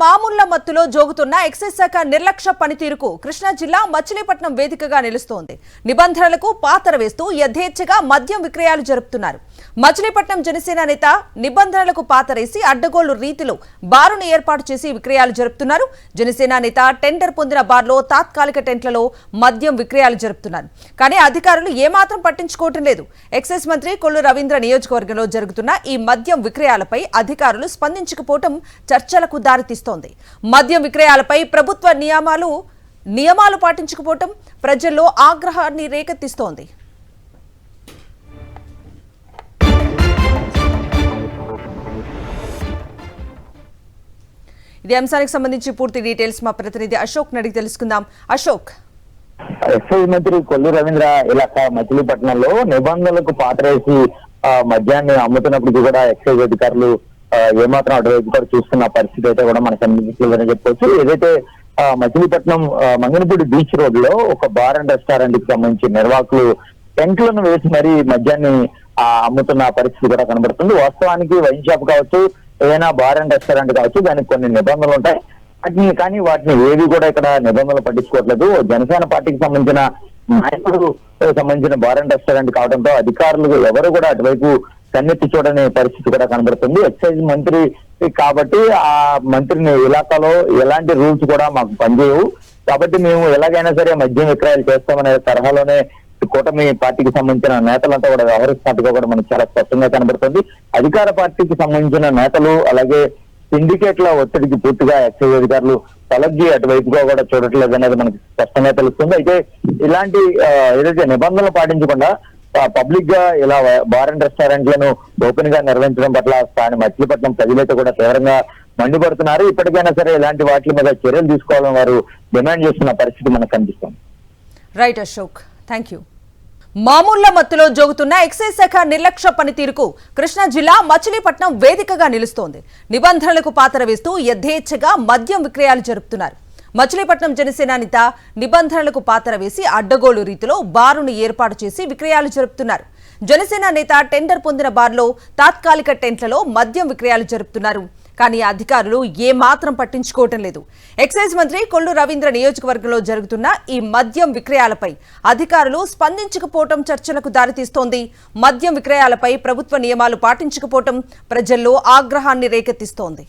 మామూళ్ల మత్తులో జోగుతున్న ఎక్సైజ్ శాఖ నిర్లక్ష్య పనితీరుకు కృష్ణా జిల్లా మచిలీపట్నం వేదికగా నిలుస్తోంది. నిబంధనలకు పాతర వేస్తూ యథేచ్ఛగా మద్యం విక్రయాలు జరుపుతున్నారు. మచిలీపట్నం జనసేన నేత నిబంధనలకు పాతరేసి అడ్డగోలు రీతిలో బారును ఏర్పాటు చేసి విక్రయాలు జరుపుతున్నారు. జనసేన నేత టెండర్ పొందిన బార్లో తాత్కాలిక టెంట్లలో మద్యం విక్రయాలు జరుపుతున్నారు. కానీ అధికారులు ఏమాత్రం పట్టించుకోవటం లేదు. ఎక్సైజ్ మంత్రి కొల్లు రవీంద్ర నియోజకవర్గంలో జరుగుతున్న ఈ మద్యం విక్రయాలపై అధికారులు స్పందించకపోవడం చర్చలకు దారితీస్తుంది. మద్యం విక్రయాలపై ప్రభుత్వ నియమాలు పాటించకపోవటం ప్రజల్లో ఆగ్రహాన్ని రేకెత్తిస్తోంది. ఇదే అంశానికి సంబంధించి పూర్తి డీటెయిల్స్ మా ప్రతినిధి అశోక్ అడిగి తెలుసుకుందాం. అశోక్, ఎక్సైజ్ మంత్రి కొల్లు రవీంద్ర ఇలాకా మచిలీపట్నంలో నిబంధనలకు పాతరేసి మద్యాన్ని అమ్ముతున్నప్పటికీ కూడా ఎక్సైజ్ అధికారులు ఏమాత్రం అటువైపు కూడా చూస్తున్న పరిస్థితి అయితే కూడా మనకు కనిపించలేదని చెప్పవచ్చు. ఏదైతే మచిలీపట్నం మంగనపూడి బీచ్ రోడ్ లో ఒక బార్ అండ్ రెస్టారెంట్ కి సంబంధించి నిర్వాహకులు టెంట్లను వేసి మరీ మద్యాన్ని అమ్ముతున్న పరిస్థితి కూడా కనబడుతుంది. వాస్తవానికి వైన్ షాప్ కావచ్చు, ఏదైనా బార్ అండ్ రెస్టారెంట్ కావచ్చు, దానికి కొన్ని నిబంధనలు ఉంటాయి. కానీ వాటిని ఏవి కూడా ఇక్కడ నిబంధనలు పట్టించుకోవట్లేదు. జనసేన పార్టీకి సంబంధించిన నాయకుడు సంబంధించిన బార్ అండ్ రెస్టారెంట్ కావడంతో అధికారులు ఎవరు కూడా అటువైపు కన్నెత్తి చూడని పరిస్థితి కూడా కనబడుతుంది. ఎక్సైజ్ మంత్రి కాబట్టి ఆ మంత్రిని ఇలాకాలో ఎలాంటి రూల్స్ కూడా మాకు పనిచేయవు, కాబట్టి మేము ఎలాగైనా సరే మద్యం విక్రయాలు చేస్తామనే తరహాలోనే కూటమి పార్టీకి సంబంధించిన నేతలంతా కూడా వ్యవహరిస్తున్నట్టుగా కూడా మనకు చాలా స్పష్టంగా కనబడుతుంది. అధికార పార్టీకి సంబంధించిన నేతలు అలాగే సిండికేట్ల ఒత్తిడికి పూర్తిగా ఎక్సైజ్ అధికారులు తలగ్గి అటువైపుగా కూడా చూడట్లేదు అనేది మనకి స్పష్టంగా తెలుస్తుంది. అయితే ఇలాంటి ఏదైతే నిబంధనలు పాటించకుండా పబ్లిక్ గా ఇలా బార్ అండ్ రెస్టారెంట్లను ఓపెన్ గా నిర్వహించడం పట్ల మచిలీపట్నం ప్రజలైతే కూడా తీవ్రంగా మండిపడుతున్నారు. ఇప్పటికైనా సరే ఇలాంటి వాటి మీద చర్యలు తీసుకోవాలని వారు డిమాండ్ చేస్తున్న పరిస్థితి మనకు కనిపిస్తుంది. Right Ashok, thank you. మామూళ్ల మత్తులో జోగుతున్న ఎక్సైజ్ శాఖ నిర్లక్ష్య పనితీరుకు కృష్ణా జిల్లా మచిలీపట్నం వేదికగా నిలుస్తోంది. నిబంధనలకు పాతర వేస్తూ యథేచ్ఛగా మద్యం విక్రయాలు జరుపుతున్నారు. మచిలీపట్నం జనసేన నేత నిబంధనలకు పాతర వేసి అడ్డగోలు రీతిలో బారును ఏర్పాటు చేసి విక్రయాలు జరుపుతున్నారు. జనసేన నేత టెండర్ పొందిన బార్లో తాత్కాలిక టెంట్లలో మద్యం విక్రయాలు జరుపుతున్నారు. కానీ అధికారులు ఏమాత్రం పట్టించుకోవటం లేదు. ఎక్సైజ్ మంత్రి కొల్లు రవీంద్ర నియోజకవర్గంలో జరుగుతున్న ఈ మద్యం విక్రయాలపై అధికారులు స్పందించకపోవటం చర్చలకు దారితీస్తోంది. మద్యం విక్రయాలపై ప్రభుత్వ నియమాలు పాటించకపోవటం ప్రజల్లో ఆగ్రహాన్ని రేకెత్తిస్తోంది.